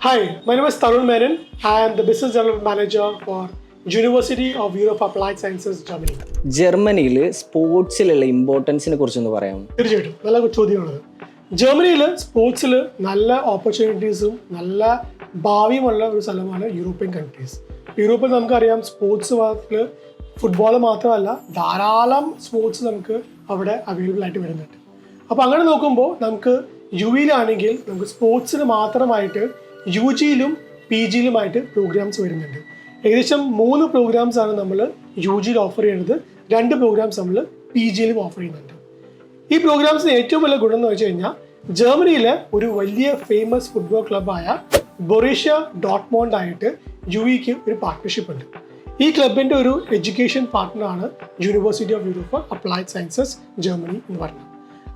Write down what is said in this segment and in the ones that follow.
Hi, my name is Tarun Menon. I am the Business Development Manager for University of Europe Applied Sciences, Germany. ജർമ്മനിയിൽ സ്പോർട്സിലുള്ള ഇമ്പോർട്ടൻസിനെ കുറിച്ചൊന്ന് പറയാമോ? തീർച്ചയായിട്ടും നല്ല ചോദ്യമാണത്. ജർമ്മനിയിൽ സ്പോർട്സിൽ നല്ല ഓപ്പർച്യൂണിറ്റീസും നല്ല ഭാവിയുമുള്ള ഒരു സ്ഥലമാണ് യൂറോപ്യൻ കൺട്രീസ്. യൂറോപ്പിൽ നമുക്കറിയാം സ്പോർട്സ് ഭാഗത്തിൽ ഫുട്ബോൾ മാത്രമല്ല ധാരാളം സ്പോർട്സ് നമുക്ക് അവിടെ അവൈലബിൾ ആയിട്ട് വരുന്നുണ്ട്. അപ്പോൾ അങ്ങനെ നോക്കുമ്പോൾ നമുക്ക് യുവിയിലാണെങ്കിൽ നമുക്ക് സ്പോർട്സിന് മാത്രമായിട്ട് യു ജിയിലും പി ജിയിലുമായിട്ട് പ്രോഗ്രാംസ് വരുന്നുണ്ട്. ഏകദേശം 3 പ്രോഗ്രാംസ് ആണ് നമ്മൾ യു ജിയിൽ ഓഫർ ചെയ്യുന്നത്, 2 പ്രോഗ്രാംസ് നമ്മൾ പി ജിയിലും ഓഫർ ചെയ്യുന്നുണ്ട്. ഈ പ്രോഗ്രാംസിന് ഏറ്റവും വലിയ ഗുണം എന്ന് വെച്ച് കഴിഞ്ഞാൽ ജർമ്മനിയിലെ ഒരു വലിയ ഫേമസ് ഫുട്ബോൾ ക്ലബ്ബായ ബൊറീഷ്യ ഡോട്ട്മോണ്ട് ആയിട്ട് യു ഇക്ക് ഒരു പാർട്ട്ണർഷിപ്പ് ഉണ്ട്. ഈ ക്ലബിൻ്റെ ഒരു എഡ്യൂക്കേഷൻ പാർട്ട്ണറാണ് university of Europe applied sciences Germany എന്ന് പറയുന്നത്.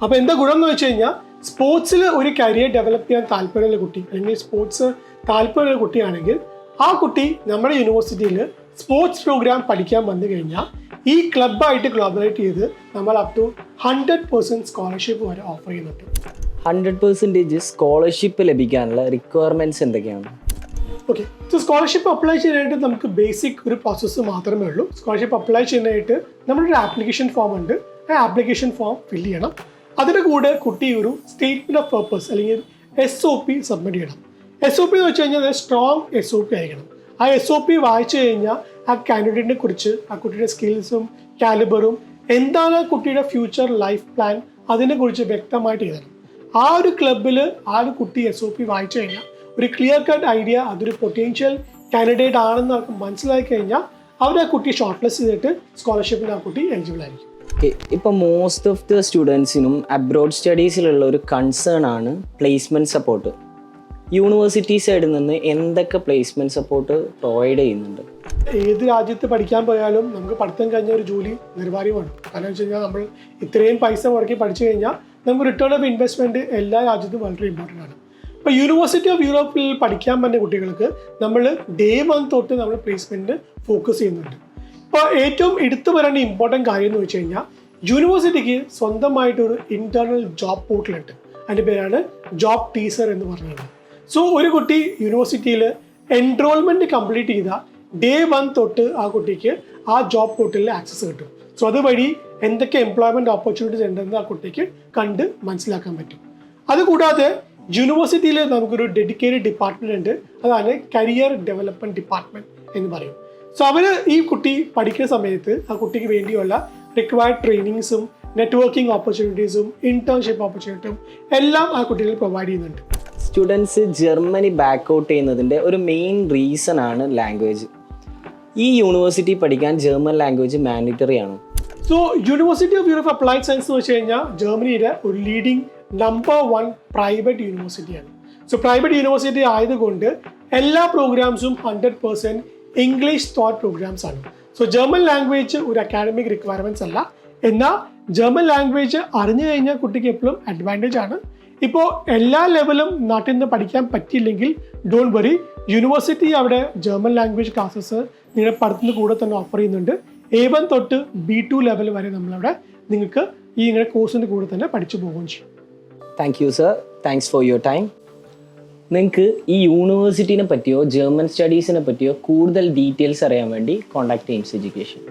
അപ്പോൾ എന്താ ഗുണം എന്ന് വെച്ച് കഴിഞ്ഞാൽ സ്പോർട്സിൽ ഒരു കരിയർ ഡെവലപ്പ് ചെയ്യാൻ താല്പര്യമുള്ള കുട്ടി അല്ലെങ്കിൽ സ്പോർട്സ് താല്പര്യമുള്ള കുട്ടിയാണെങ്കിൽ ആ കുട്ടി നമ്മുടെ യൂണിവേഴ്സിറ്റിയിൽ സ്പോർട്സ് പ്രോഗ്രാം പഠിക്കാൻ വന്നു കഴിഞ്ഞാൽ ഈ ക്ലബ്ബായിട്ട് കൊളാബറേറ്റ് ചെയ്ത് നമ്മൾ അപ് ടു 100% സ്കോളർഷിപ്പ് വരെ ഓഫർ ചെയ്യുന്നുണ്ട്. 100% സ്കോളർഷിപ്പ് ലഭിക്കാനുള്ള റിക്വയർമെൻറ്റ്സ് എന്തൊക്കെയാണ്? ഓക്കെ, സോ സ്കോളർഷിപ്പ് അപ്ലൈ ചെയ്യാനായിട്ട് നമുക്ക് ബേസിക് ഒരു പ്രോസസ്സ് മാത്രമേ ഉള്ളൂ. സ്കോളർഷിപ്പ് അപ്ലൈ ചെയ്യാനായിട്ട് നമ്മുടെ ഒരു ആപ്ലിക്കേഷൻ ഫോം ഉണ്ട്. ആ ആപ്ലിക്കേഷൻ ഫോം ഫില്ല് ചെയ്യണം. അതിൻ്റെ കൂടെ കുട്ടി ഒരു സ്റ്റേറ്റ്മെൻറ്റ് ഓഫ് പർപ്പസ് അല്ലെങ്കിൽ SOP സബ്മിറ്റ് ചെയ്യണം. SOP എന്ന് വെച്ച് കഴിഞ്ഞാൽ സ്ട്രോങ് SOP ആയിരിക്കണം. ആ SOP വായിച്ചു കഴിഞ്ഞാൽ ആ കാൻഡിഡേറ്റിനെ കുറിച്ച് ആ കുട്ടിയുടെ സ്കിൽസും കാലിബറും എന്താണ് ആ കുട്ടിയുടെ ഫ്യൂച്ചർ ലൈഫ് പ്ലാൻ അതിനെക്കുറിച്ച് വ്യക്തമായിട്ട് എഴുതണം. ആ ഒരു ക്ലബിൽ ആ ഒരു കുട്ടി SOP വായിച്ചു കഴിഞ്ഞാൽ ഒരു ക്ലിയർ കട്ട് ഐഡിയ അതൊരു പൊട്ടൻഷ്യൽ കാൻഡിഡേറ്റ് ആണെന്ന് അവർക്ക് മനസ്സിലാക്കി കഴിഞ്ഞാൽ അവർ ആ കുട്ടി ഷോർട്ട് ലിസ്റ്റ് ചെയ്തിട്ട് സ്കോളർഷിപ്പിന് ആ കുട്ടി എലിജിബിൾ ആയിരിക്കും. ഇപ്പോൾ മോസ്റ്റ് ഓഫ് ദ സ്റ്റുഡൻസിനും അബ്രോഡ് സ്റ്റഡീസിലുള്ള ഒരു കൺസേൺ ആണ് പ്ലേസ്മെൻറ്റ് സപ്പോർട്ട്. യൂണിവേഴ്സിറ്റി സൈഡിൽ നിന്ന് എന്തൊക്കെ പ്ലേസ്മെൻറ്റ് സപ്പോർട്ട് പ്രൊവൈഡ് ചെയ്യുന്നുണ്ട്? ഏത് രാജ്യത്ത് പഠിക്കാൻ പോയാലും നമുക്ക് പഠിത്തം കഴിഞ്ഞ ഒരു ജോലി നിർവാര്യമാണ്. കാരണം വെച്ച് കഴിഞ്ഞാൽ നമ്മൾ ഇത്രയും പൈസ മുടക്കി പഠിച്ചു കഴിഞ്ഞാൽ നമുക്ക് റിട്ടേൺ ഓഫ് ഇൻവെസ്റ്റ്മെൻറ്റ് എല്ലാ രാജ്യത്തും വളരെ ഇമ്പോർട്ടൻ്റ് ആണ്. ഇപ്പോൾ യൂണിവേഴ്സിറ്റി ഓഫ് യൂറോപ്പിൽ പഠിക്കാൻ പറ്റുന്ന കുട്ടികൾക്ക് നമ്മൾ ഡേ 1 തൊട്ട് നമ്മൾ പ്ലേസ്മെൻറ്റ് ഫോക്കസ് ചെയ്യുന്നുണ്ട്. ഇപ്പോൾ ഏറ്റവും എടുത്തു പറയേണ്ട ഇമ്പോർട്ടൻറ്റ് കാര്യം എന്ന് വെച്ച് കഴിഞ്ഞാൽ യൂണിവേഴ്സിറ്റിക്ക് സ്വന്തമായിട്ടൊരു ഇൻറ്റേർണൽ ജോബ് പോർട്ടലുണ്ട്. അതിൻ്റെ പേരാണ് ജോബ് ടീസർ എന്ന് പറയുന്നത്. സോ ഒരു കുട്ടി യൂണിവേഴ്സിറ്റിയിൽ എൻറോൾമെൻറ്റ് കംപ്ലീറ്റ് ചെയ്താൽ ഡേ 1 തൊട്ട് ആ കുട്ടിക്ക് ആ ജോബ് പോർട്ടലിൽ ആക്സസ് കിട്ടും. സോ അതുവഴി എന്തൊക്കെ എംപ്ലോയ്മെൻറ്റ് ഓപ്പർച്യൂണിറ്റീസ് ഉണ്ടെന്ന് ആ കുട്ടിക്ക് കണ്ട് മനസ്സിലാക്കാൻ പറ്റും. അതുകൂടാതെ യൂണിവേഴ്സിറ്റിയിൽ നമുക്കൊരു ഡെഡിക്കേറ്റഡ് ഡിപ്പാർട്ട്മെൻറ്റ് ഉണ്ട്. അതാണ് കരിയർ ഡെവലപ്മെൻറ്റ് ഡിപ്പാർട്ട്മെൻറ്റ് എന്ന് പറയും. സോ അവർ ഈ കുട്ടി പഠിക്കുന്ന സമയത്ത് ആ കുട്ടിക്ക് വേണ്ടിയുള്ള റിക്വയർഡ് ട്രെയിനിങ്സും നെറ്റ്വർക്കിംഗ് ഓപ്പർച്യൂണിറ്റീസും ഇന്റേൺഷിപ്പ് ഓപ്പർച്യൂണിറ്റിയും എല്ലാം ആ കുട്ടികൾ പ്രൊവൈഡ് ചെയ്യുന്നുണ്ട്. സ്റ്റുഡൻസ് ജർമ്മനി ബാക്ക് ഔട്ട് ചെയ്യുന്നതിൻ്റെ ഒരു മെയിൻ റീസൺ ആണ് ലാംഗ്വേജ്. ഈ യൂണിവേഴ്സിറ്റി പഠിക്കാൻ ജർമ്മൻ ലാംഗ്വേജ് മാൻഡേറ്ററി ആണ്. So university of Europe applied science എന്ന് വെച്ച് കഴിഞ്ഞാൽ ജർമ്മനിയുടെ ഒരു ലീഡിംഗ് നമ്പർ 1 പ്രൈവറ്റ് യൂണിവേഴ്സിറ്റിയാണ്. സോ പ്രൈവറ്റ് യൂണിവേഴ്സിറ്റി ആയതുകൊണ്ട് എല്ലാ പ്രോഗ്രാംസും 100% ഇംഗ്ലീഷ് തോട്ട് പ്രോഗ്രാംസ് ആണ്. സോ ജർമ്മൻ ലാംഗ്വേജ് ഒരു അക്കാഡമിക് റിക്വയർമെൻറ്റ്സ് അല്ല, എന്നാൽ ജർമ്മൻ ലാംഗ്വേജ് അറിഞ്ഞു കഴിഞ്ഞാൽ കുട്ടിക്ക് എപ്പോഴും അഡ്വാൻറ്റേജ് ആണ്. ഇപ്പോൾ എല്ലാ ലെവലും നാട്ടിൽ നിന്ന് പഠിക്കാൻ പറ്റിയില്ലെങ്കിൽ ഡോണ്ട് വറി, യൂണിവേഴ്സിറ്റി അവിടെ ജർമ്മൻ ലാംഗ്വേജ് ക്ലാസ്സസ് നിങ്ങളുടെ പഠനത്തിന് കൂടെ തന്നെ ഓഫർ ചെയ്യുന്നുണ്ട്. A1 തൊട്ട് B2 ലെവൽ വരെ നമ്മളവിടെ നിങ്ങൾക്ക് ഈ നിങ്ങളുടെ കോഴ്സിൻ്റെ കൂടെ തന്നെ പഠിച്ചു പോവുകയും ചെയ്യും. Thank you sir, thanks for your time. നിങ്ങൾക്ക് ഈ യൂണിവേഴ്സിറ്റിനെ പറ്റിയോ ജർമ്മൻ സ്റ്റഡീസിനെ പറ്റിയോ കൂടുതൽ ഡീറ്റെയിൽസ് അറിയാൻ വേണ്ടി കോൺടാക്ട് എയിംസ് എഡ്യൂക്കേഷൻ.